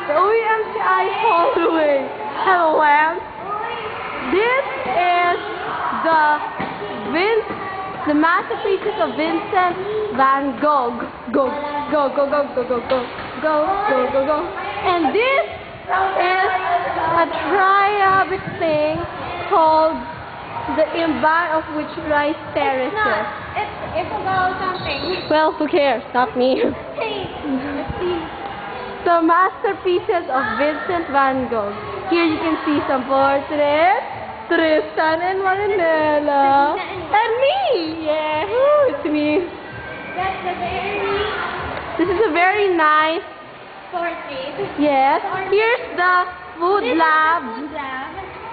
the OEMCI hallway. Hello, Lance. This is the masterpieces of Vincent van Gogh. Go, go, go, go, go, go, go, go, go, go, go. And this is a triabic thing called the Imbar of which rice terraces. It's about something. Well, who cares? Not me. Hey, The masterpieces of Vincent van Gogh. Here you can see some portraits. Tristan and Marinella. And me! Yeah, woo, it's me. that's the very This is a very nice, portrait. yes. Here's the food This is the lab. food lab.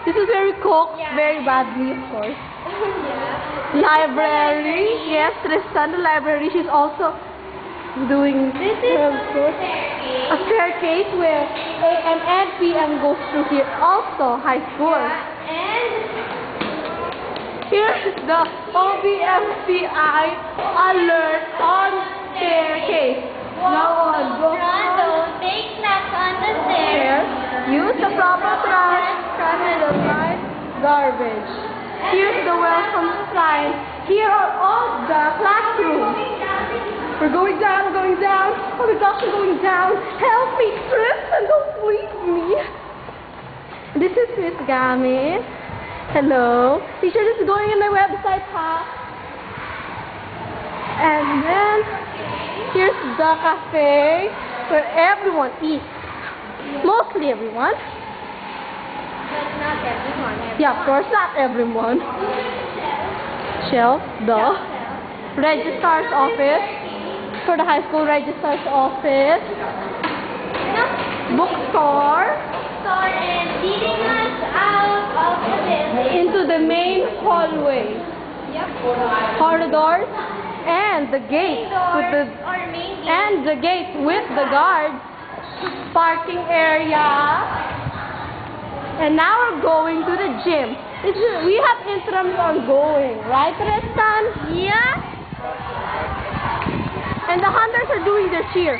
This is very cooked, Yeah. very badly, of course. Yeah. Library. Yes, Tristan, the library. She's also doing This is her the course. A staircase. staircase where AM and PM goes through here. Also, high school. Yeah, and Here's the OBMCI alert on staircase. Now on, go Rondo, take snacks on the stairs. Use the proper trash can and avoid garbage. Here's the welcome sign. Here are all the classrooms. We're going down, going down. Oh my gosh, we're going down. Help me, Tristan, don't leave me. This is Miss Gamis. Hello. Teacher, this is going in my website, huh? And then, here's the cafe where everyone eats. Mostly everyone. But not everyone. Yeah, of course, not everyone. Shelf, the registrar's office. For the high school registrar's office. Bookstore. Store and leading us out of the building. Into the main hallway. Yep. Corridors. And the gate with the Or main gate. and the gate with the guards. Parking area. And now we're going to the gym. We have interims ongoing, right, Tristan? Yeah. And the hunters are doing their cheer.